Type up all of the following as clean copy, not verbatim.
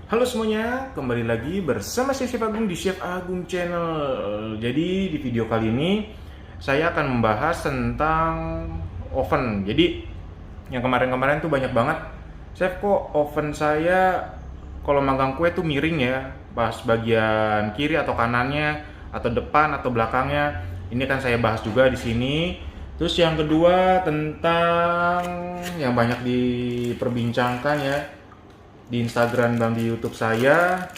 Halo semuanya, kembali lagi bersama saya Chef Agung di Chef Agung Channel. Jadi di video kali ini saya akan membahas tentang oven. Jadi yang kemarin-kemarin tuh banyak banget, Chef kok oven saya kalau manggang kue tuh miring ya, pas bagian kiri atau kanannya atau depan atau belakangnya. Ini kan saya bahas juga di sini. Terus yang kedua tentang yang banyak diperbincangkan ya di Instagram dan di YouTube saya,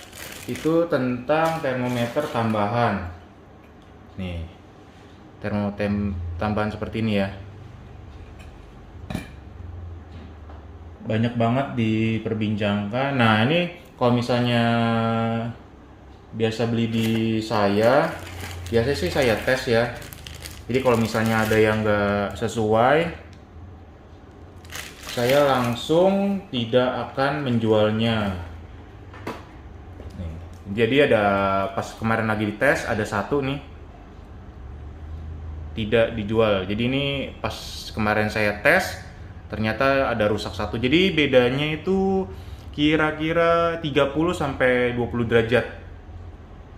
itu tentang termometer tambahan. Nih, termometer tambahan seperti ini ya. Banyak banget diperbincangkan. Nah, ini kalau misalnya biasa beli di saya, biasanya sih saya tes ya. Jadi kalau misalnya ada yang nggak sesuai, saya langsung tidak akan menjualnya. Nih, jadi ada pas kemarin lagi dites ada satu nih tidak dijual. Jadi ini pas kemarin saya tes ternyata ada rusak satu. Jadi bedanya itu kira-kira 30 sampai 20 derajat.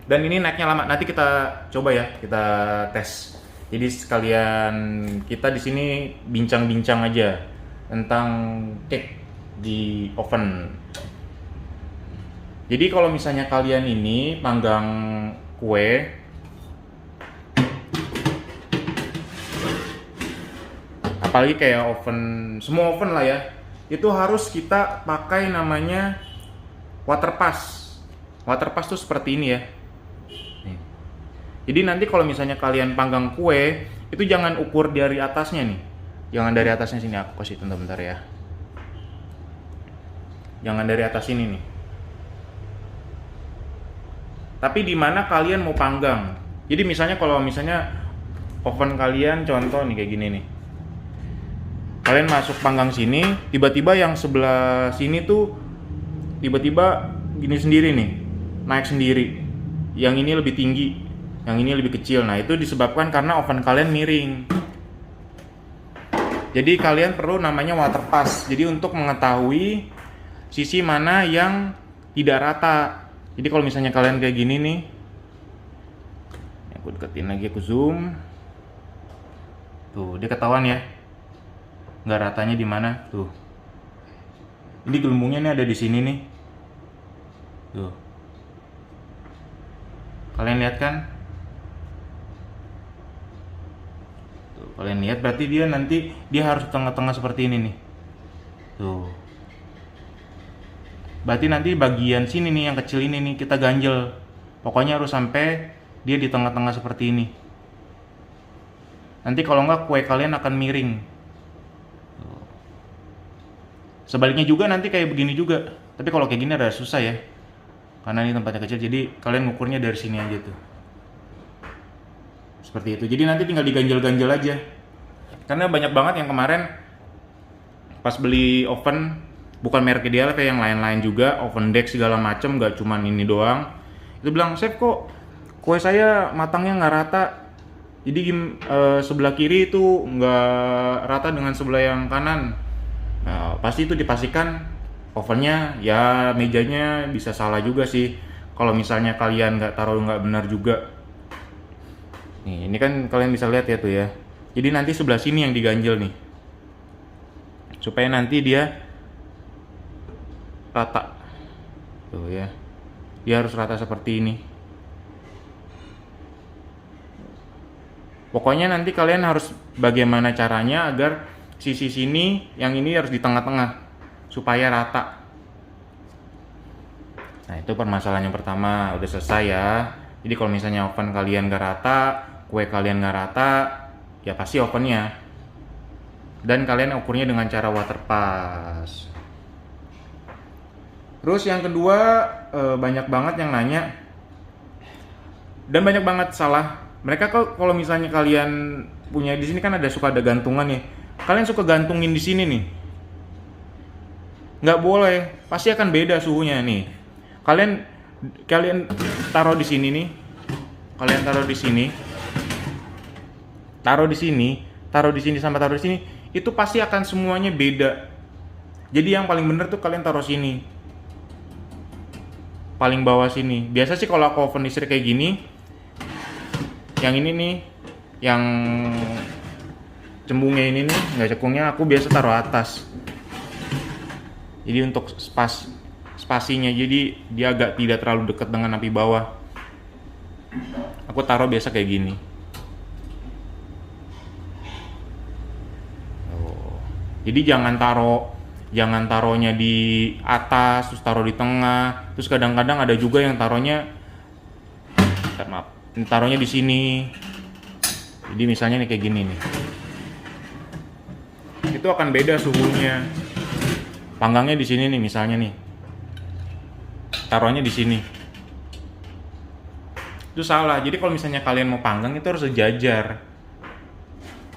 Dan ini naiknya lama. Nanti kita coba ya, kita tes. Jadi sekalian kita di sini bincang-bincang aja tentang cake di oven. Jadi kalau misalnya kalian ini panggang kue, apalagi kayak oven, semua oven lah ya, itu harus kita pakai namanya water pass. Water pass tuh seperti ini ya. Nih. Jadi nanti kalau misalnya kalian panggang kue, itu jangan ukur dari atasnya nih. Jangan dari atasnya sini, aku kasih bentar ya. Jangan dari atas ini nih. Tapi di mana kalian mau panggang. Jadi misalnya kalau misalnya oven kalian contoh nih kayak gini nih. Kalian masuk panggang sini, tiba-tiba yang sebelah sini tuh tiba-tiba gini sendiri nih, naik sendiri. Yang ini lebih tinggi, yang ini lebih kecil. Nah, itu disebabkan karena oven kalian miring. Jadi kalian perlu namanya water pass. Jadi untuk mengetahui sisi mana yang tidak rata. Jadi kalau misalnya kalian kayak gini nih, aku deketin lagi, aku zoom. Tuh, dia ketahuan ya. Nggak ratanya di mana? Tuh. Ini gelembungnya nih ada di sini nih. Tuh. Kalian lihat kan? Kalian lihat berarti dia nanti dia harus tengah-tengah seperti ini nih. Tuh. Berarti nanti bagian sini nih yang kecil ini nih kita ganjel. Pokoknya harus sampai dia di tengah-tengah seperti ini. Nanti kalau nggak kue kalian akan miring. Tuh. Sebaliknya juga nanti kayak begini juga. Tapi kalau kayak gini ada susah ya. Karena ini tempatnya kecil, jadi kalian ngukurnya dari sini aja tuh. Seperti itu. Jadi nanti tinggal diganjel-ganjel aja. Karena banyak banget yang kemarin pas beli oven, bukan merek ideal kayak yang lain-lain juga, oven Dex segala macem, gak cuman ini doang. Itu bilang, "Chef kok kue saya matangnya nggak rata. Jadi sebelah kiri itu nggak rata dengan sebelah yang kanan." Nah, pasti itu dipastikan ovennya, ya mejanya bisa salah juga sih. Kalau misalnya kalian nggak taruh nggak benar juga. Nih, ini kan kalian bisa lihat ya tuh ya. Jadi nanti sebelah sini yang diganjel nih. Supaya nanti dia rata. Tuh ya. Dia harus rata seperti ini. Pokoknya nanti kalian harus bagaimana caranya agar sisi sini, yang ini harus di tengah-tengah supaya rata. Nah, itu permasalahan yang pertama, udah selesai ya. Jadi kalau misalnya oven kalian gak rata, kue kalian gak rata, ya pasti ovennya. Dan kalian ukurnya dengan cara water pass. Terus yang kedua, banyak banget yang nanya, dan banyak banget salah. Mereka kalau misalnya kalian punya di sini kan suka ada gantungan ya. Kalian suka gantungin di sini nih. Nggak boleh, pasti akan beda suhunya nih. Kalian taruh di sini nih. Kalian taruh di sini. Taruh di sini, taruh di sini sama taruh di sini, itu pasti akan semuanya beda. Jadi yang paling bener tuh kalian taruh sini. paling bawah sini. Biasa sih kalau aku oven listrik kayak gini, yang ini nih, yang cembungnya ini nih, nggak cekungnya, aku biasa taruh atas. Jadi untuk spasinya, jadi dia agak tidak terlalu dekat dengan api bawah. Aku taruh biasa kayak gini. Jadi jangan taruhnya di atas, terus taruh di tengah. Terus kadang-kadang ada juga yang taruhnya di sini. Jadi misalnya nih kayak gini nih. Itu akan beda suhunya. Panggangnya di sini nih misalnya nih. Taruhnya di sini. Itu salah. Jadi kalau misalnya kalian mau panggang itu harus sejajar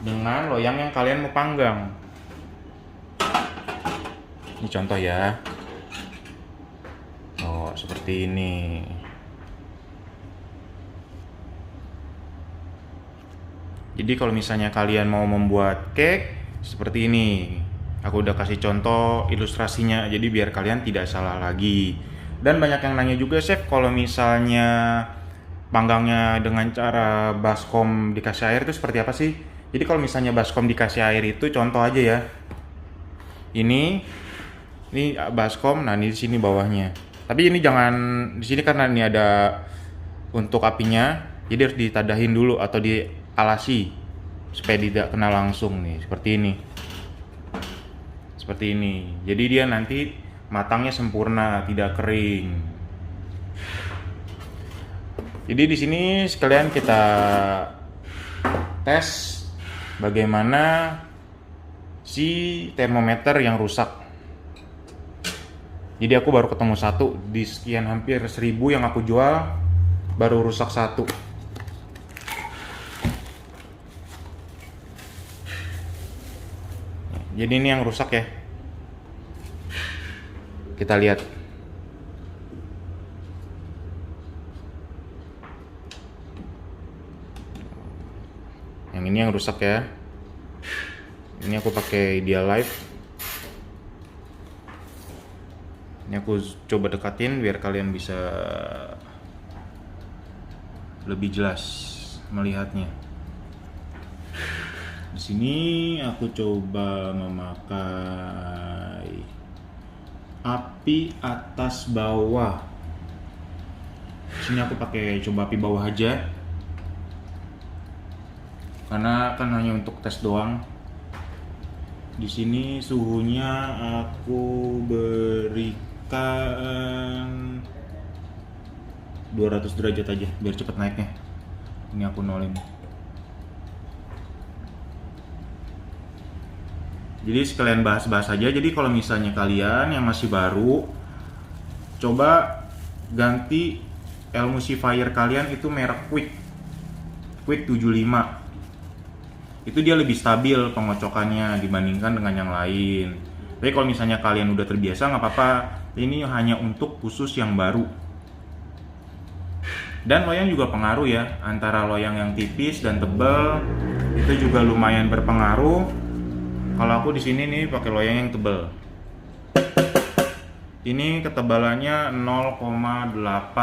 dengan loyang yang kalian mau panggang. Ini contoh ya. Oh, seperti ini. Jadi kalau misalnya kalian mau membuat cake seperti ini, aku udah kasih contoh ilustrasinya, jadi biar kalian tidak salah lagi. Dan banyak yang nanya juga, Chef, kalau misalnya panggangnya dengan cara baskom dikasih air itu seperti apa sih? Jadi kalau misalnya baskom dikasih air itu contoh aja ya. Ini baskom, nah ini di sini bawahnya. Tapi ini jangan di sini karena ini ada untuk apinya, jadi harus ditadahin dulu atau dialasi supaya tidak kena langsung nih, seperti ini. Seperti ini. Jadi dia nanti matangnya sempurna, tidak kering. Jadi di sini sekalian kita tes bagaimana si termometer yang rusak. Jadi aku baru ketemu satu di sekian hampir 1000 yang aku jual, baru rusak satu. Jadi ini yang rusak ya. Kita lihat. Yang ini yang rusak ya. Ini aku pakai Idealife. Ini aku coba dekatin biar kalian bisa lebih jelas melihatnya. Di sini aku coba memakai api atas bawah. Di sini aku pakai coba api bawah aja. Karena kan hanya untuk tes doang. Di sini suhunya aku berikan 200 derajat aja biar cepet naiknya. Ini aku nolin. Jadi sekalian bahas-bahas aja. Jadi kalau misalnya kalian yang masih baru, coba ganti emulsifier kalian itu merek Quick 75. Itu dia lebih stabil pengocokannya dibandingkan dengan yang lain. Tapi kalau misalnya kalian udah terbiasa nggak apa-apa. Ini hanya untuk khusus yang baru. Dan loyang juga pengaruh ya, antara loyang yang tipis dan tebal itu juga lumayan berpengaruh. Kalau aku di sini nih pakai loyang yang tebal. Ini ketebalannya 0,8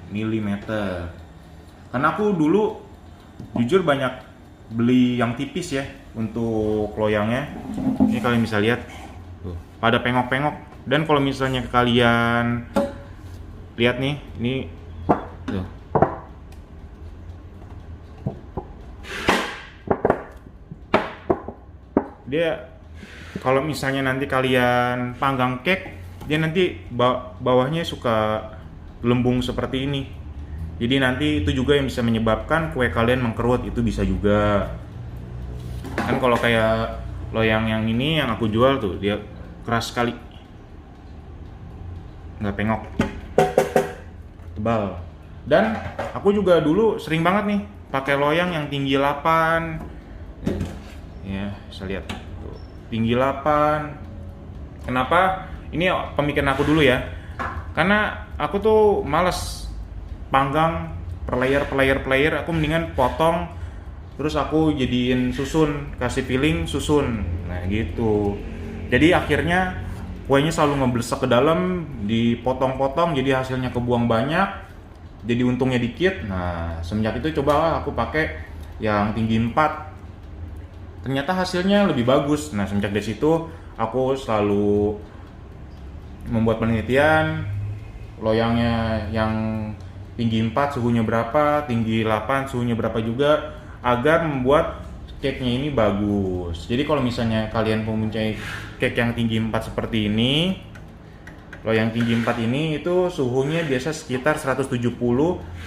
mm. Karena aku dulu jujur banyak beli yang tipis ya untuk loyangnya. Ini kalian bisa lihat tuh, pada pengok-pengok. Dan kalau misalnya kalian lihat nih, ini tuh. Dia kalau misalnya nanti kalian panggang cake, dia nanti bawahnya suka gelembung seperti ini. Jadi nanti itu juga yang bisa menyebabkan kue kalian mengkerut, itu bisa juga. Kan kalau kayak loyang yang ini yang aku jual tuh, dia keras sekali, nggak pengok, tebal. Dan aku juga dulu sering banget nih pakai loyang yang tinggi 8. Ya, bisa lihat tuh, tinggi 8. Kenapa? Ini pemikiran aku dulu ya. Karena aku tuh males panggang per layer, aku mendingan potong terus aku jadiin susun, kasih filling susun. Nah, gitu. Jadi akhirnya kuenya selalu ngeblesek ke dalam, dipotong-potong jadi hasilnya kebuang banyak, jadi untungnya dikit. Nah, semenjak itu coba aku pakai yang tinggi 4, ternyata hasilnya lebih bagus. Nah, semenjak dari situ aku selalu membuat penelitian, loyangnya yang tinggi 4 suhunya berapa, tinggi 8 suhunya berapa juga, agar membuat cake-nya ini bagus. Jadi kalau misalnya kalian mempunyai cake yang tinggi 4 seperti ini, loyang tinggi 4 ini itu suhunya biasa sekitar 170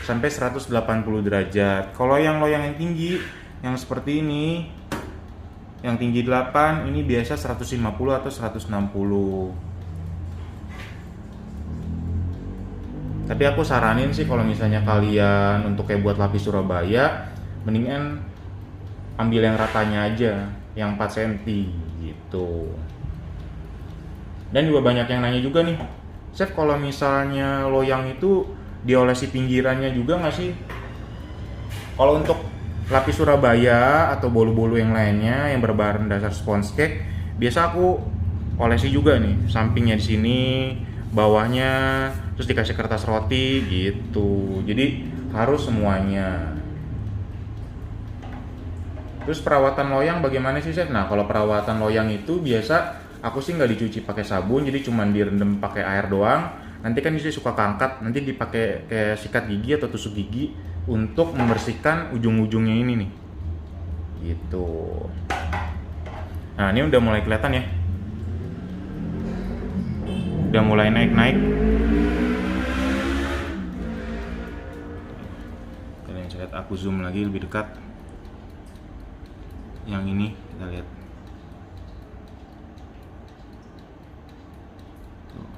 sampai 180 derajat. Kalau yang loyang yang tinggi yang seperti ini, yang tinggi 8 ini biasa 150 atau 160. Tapi aku saranin sih kalau misalnya kalian untuk kayak buat lapis Surabaya, mendingan ambil yang ratanya aja, yang 4 cm gitu. Dan juga banyak yang nanya juga nih, Chef, kalau misalnya loyang itu diolesi pinggirannya juga nggak sih? Kalau untuk lapis Surabaya atau bolu-bolu yang lainnya yang berbahan dasar sponge cake, biasa aku olesi juga nih, sampingnya di sini, bawahnya, terus dikasih kertas roti gitu. Jadi harus semuanya. Terus perawatan loyang bagaimana sih, Chef? Nah, kalau perawatan loyang itu biasa aku sih nggak dicuci pakai sabun, jadi cuma direndam pakai air doang. Nanti kan bisa suka keangkat, nanti dipakai kayak sikat gigi atau tusuk gigi untuk membersihkan ujung-ujungnya ini nih. Gitu. Nah, ini udah mulai kelihatan ya. Udah mulai naik-naik. Kalian bisa lihat, aku zoom lagi lebih dekat. Yang ini kita lihat. Tuh.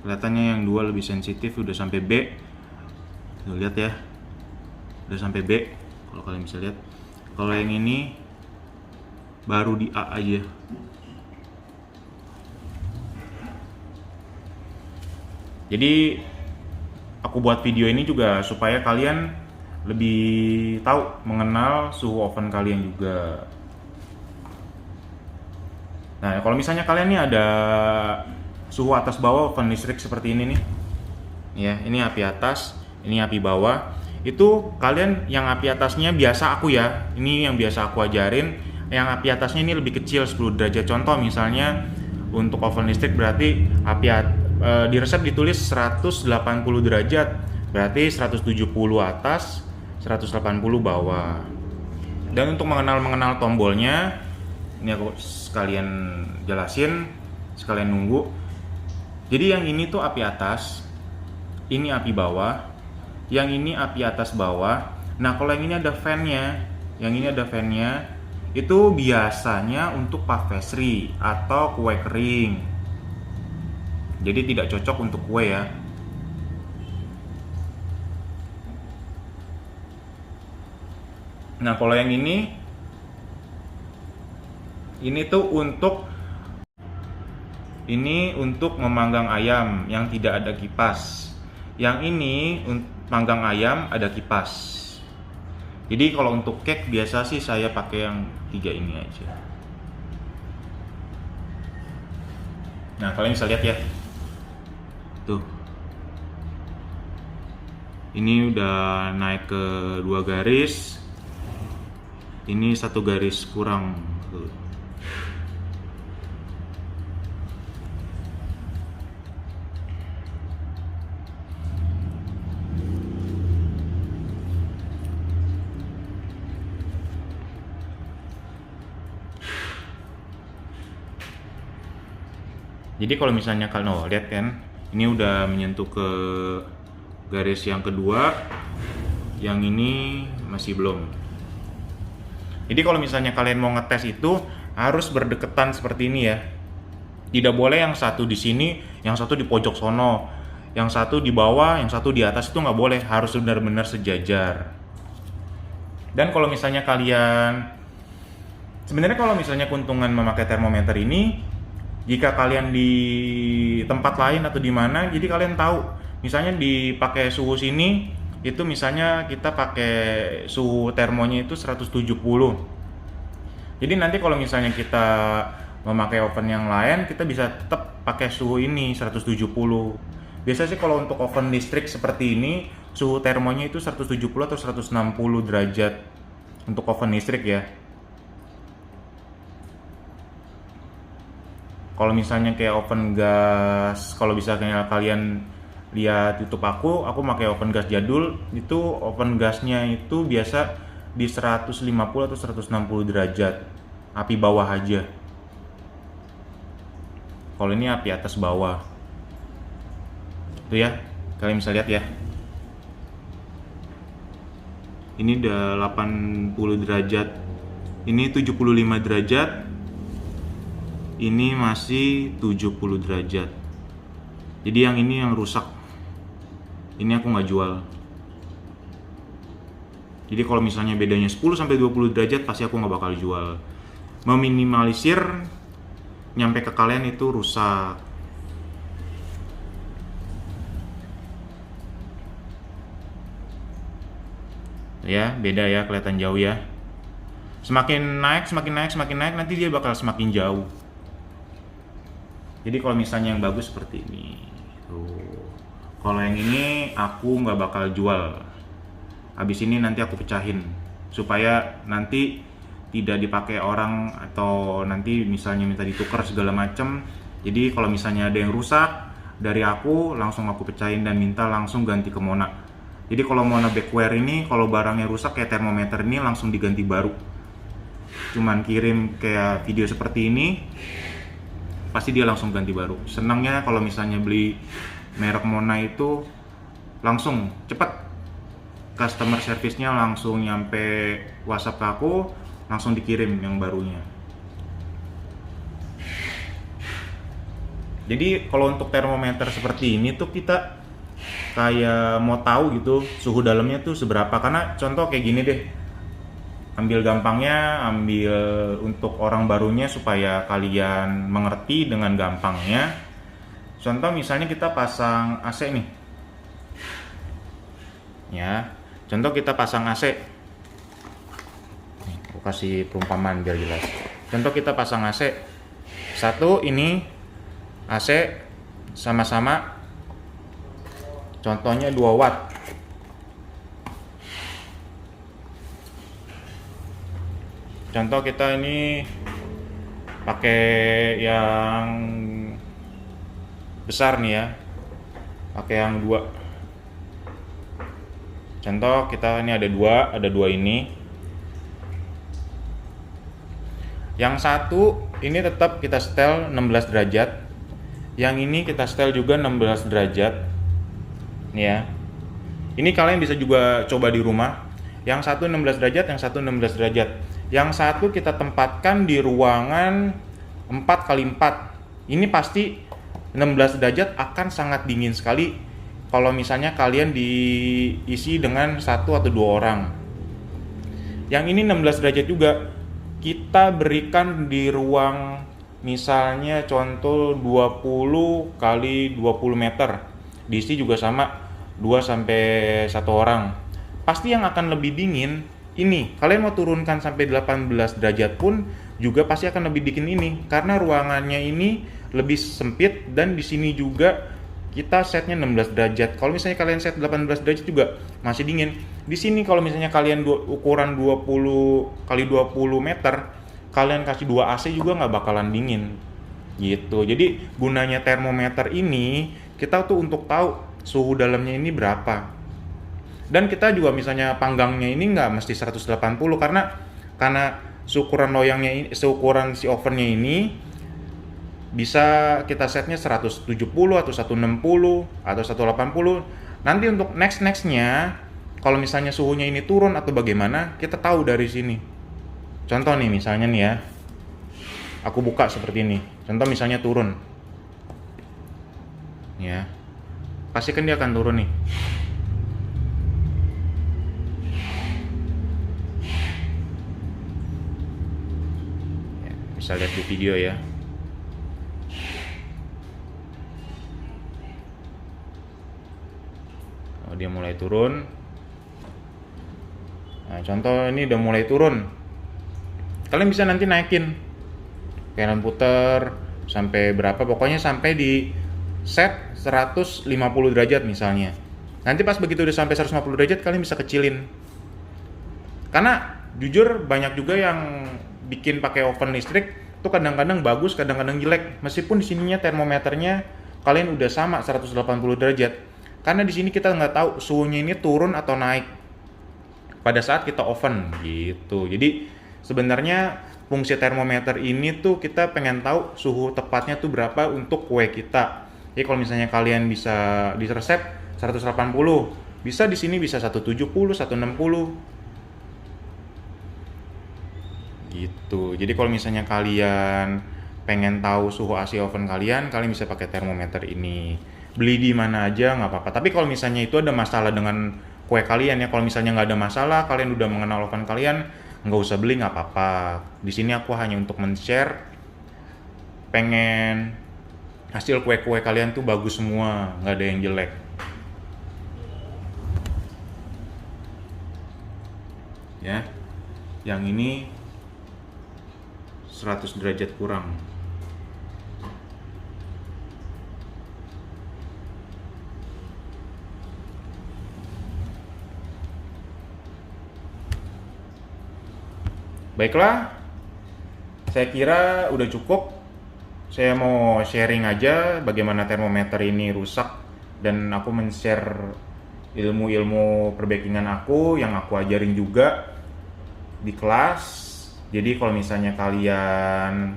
Kelihatannya yang 2 lebih sensitif, udah sampai B. Tuh, lihat ya. Udah sampai B. Kalau kalian bisa lihat. Kalau yang ini baru di A aja. Jadi aku buat video ini juga supaya kalian lebih tahu mengenal suhu oven kalian juga. Nah, kalau misalnya kalian nih ada suhu atas bawah oven listrik seperti ini nih. Ya, ini api atas, ini api bawah. Itu kalian yang api atasnya biasa aku ya. Ini yang biasa aku ajarin. Yang api atasnya ini lebih kecil 10 derajat. Contoh misalnya untuk oven listrik berarti di resep ditulis 180 derajat, berarti 170 atas, 180 bawah. Dan untuk mengenal tombolnya, ini aku sekalian jelasin, sekalian nunggu. Jadi yang ini tuh api atas, ini api bawah, yang ini api atas bawah. Nah, kalau yang ini ada fan-nya, itu biasanya untuk pastry atau kue kering. Jadi tidak cocok untuk kue ya. Nah, kalau yang ini tuh untuk memanggang ayam yang tidak ada kipas. Yang ini panggang ayam ada kipas. Jadi kalau untuk cake biasa sih saya pakai yang 3 ini aja. Nah, kalian bisa lihat ya. Tuh. Ini udah naik ke 2 garis. Ini 1 garis kurang. Tuh. Jadi kalau misalnya kalian lihat kan, ini udah menyentuh ke garis yang kedua, yang ini masih belum. Jadi kalau misalnya kalian mau ngetes itu harus berdekatan seperti ini ya. Tidak boleh yang satu di sini, yang satu di pojok sono, yang satu di bawah, yang satu di atas, itu nggak boleh. Harus benar-benar sejajar. Dan kalau misalnya sebenarnya kalau misalnya keuntungan memakai termometer ini, jika kalian di tempat lain atau di mana, jadi kalian tahu, misalnya dipakai suhu sini, itu misalnya kita pakai suhu termonya itu 170. Jadi nanti kalau misalnya kita memakai oven yang lain, kita bisa tetap pakai suhu ini 170. Biasanya sih kalau untuk oven listrik seperti ini suhu termonya itu 170 atau 160 derajat untuk oven listrik ya. Kalau misalnya kayak oven gas, kalau misalnya kalian lihat YouTube aku pakai oven gas jadul, itu oven gasnya itu biasa di 150 atau 160 derajat, api bawah aja. Kalau ini api atas bawah. Tuh ya, kalian bisa lihat ya. Ini udah 80 derajat. Ini 75 derajat. Ini masih 70 derajat. Jadi yang ini yang rusak. Ini aku nggak jual. Jadi kalau misalnya bedanya 10 sampai 20 derajat pasti aku nggak bakal jual. Meminimalisir nyampe ke kalian itu rusak. Ya, beda ya, kelihatan jauh ya. Semakin naik nanti dia bakal semakin jauh. Jadi kalau misalnya yang bagus seperti ini tuh. Kalau yang ini aku nggak bakal jual. Habis ini nanti aku pecahin supaya nanti tidak dipakai orang atau nanti misalnya minta ditukar segala macam. Jadi kalau misalnya ada yang rusak dari aku langsung aku pecahin dan minta langsung ganti ke Mona. Jadi kalau Mona Bakeware ini kalau barangnya rusak kayak termometer ini langsung diganti baru. Cuman kirim kayak video seperti ini pasti dia langsung ganti baru. Senangnya kalau misalnya beli merek Mona itu langsung cepet, customer service-nya langsung nyampe WhatsApp ke aku, langsung dikirim yang barunya. Jadi kalau untuk termometer seperti ini tuh kita kayak mau tahu gitu suhu dalamnya tuh seberapa. Karena contoh kayak gini deh, ambil gampangnya, ambil untuk orang barunya supaya kalian mengerti dengan gampangnya. Contoh misalnya kita pasang AC nih ya, contoh kita pasang AC. Aku kasih perumpamaan biar jelas. Contoh kita pasang AC satu, ini AC sama-sama contohnya 2 watt. Contoh kita ini pakai yang besar nih ya, pakai yang 2. Contoh kita ini ada dua ini. Yang satu ini tetap kita setel 16 derajat. Yang ini kita setel juga 16 derajat. Nih ya. Ini kalian bisa juga coba di rumah. Yang satu 16 derajat, yang satu 16 derajat. Yang satu kita tempatkan di ruangan 4x4. Ini pasti 16 derajat akan sangat dingin sekali kalau misalnya kalian diisi dengan 1 atau 2 orang. Yang ini 16 derajat juga kita berikan di ruang misalnya contoh 20 kali 20 meter. Diisi juga sama 2 sampai 1 orang. Pasti yang akan lebih dingin ini. Kalian mau turunkan sampai 18 derajat pun juga pasti akan lebih dingin ini karena ruangannya ini lebih sempit dan di sini juga kita setnya 16 derajat. Kalau misalnya kalian set 18 derajat juga masih dingin. Di sini kalau misalnya kalian ukuran 20 kali 20 meter, kalian kasih 2 AC juga nggak bakalan dingin. Gitu. Jadi gunanya termometer ini kita tuh untuk tahu suhu dalamnya ini berapa. Dan kita juga misalnya panggangnya ini nggak mesti 180 karena seukuran loyangnya ini, seukuran si ovennya ini bisa kita setnya 170 atau 160 atau 180. Nanti untuk nextnya kalau misalnya suhunya ini turun atau bagaimana, kita tahu dari sini. Contoh nih misalnya nih ya, aku buka seperti ini. Contoh misalnya turun, ya, pasti kan dia akan turun nih. Ya, bisa lihat di video ya. Oh, dia mulai turun. Nah, contoh ini udah mulai turun. Kalian bisa nanti naikin, kanan puter, sampai berapa, pokoknya sampai di set 150 derajat misalnya. Nanti pas begitu udah sampai 150 derajat kalian bisa kecilin. Karena jujur banyak juga yang bikin pakai oven listrik tuh kadang-kadang bagus, kadang-kadang jelek. Meskipun di sininya termometernya kalian udah sama 180 derajat. Karena di sini kita nggak tahu suhunya ini turun atau naik pada saat kita oven gitu. Jadi sebenarnya fungsi termometer ini tuh kita pengen tahu suhu tepatnya tuh berapa untuk kue kita. Jadi kalau misalnya kalian bisa di resep 180, bisa di sini bisa 170, 160 gitu. Jadi kalau misalnya kalian pengen tahu suhu AC oven kalian bisa pakai termometer ini. Beli di mana aja nggak apa-apa. Tapi kalau misalnya itu ada masalah dengan kue kalian ya, kalau misalnya nggak ada masalah, kalian udah mengenal oven kalian, nggak usah beli, nggak apa-apa. Di sini aku hanya untuk men-share, pengen hasil kue-kue kalian tuh bagus semua, nggak ada yang jelek. Ya, yang ini 100 derajat kurang. Baiklah, saya kira udah cukup. Saya mau sharing aja bagaimana termometer ini rusak, dan aku men-share ilmu-ilmu perbakingan aku yang aku ajarin juga di kelas. Jadi kalau misalnya kalian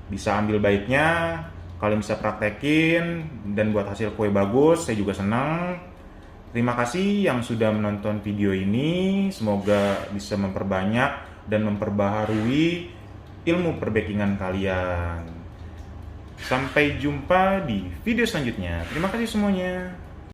bisa ambil baiknya, kalian bisa praktekin dan buat hasil kue bagus, saya juga senang. Terima kasih yang sudah menonton video ini. Semoga bisa memperbanyak dan memperbaharui ilmu perbakingan kalian. Sampai jumpa di video selanjutnya. Terima kasih semuanya.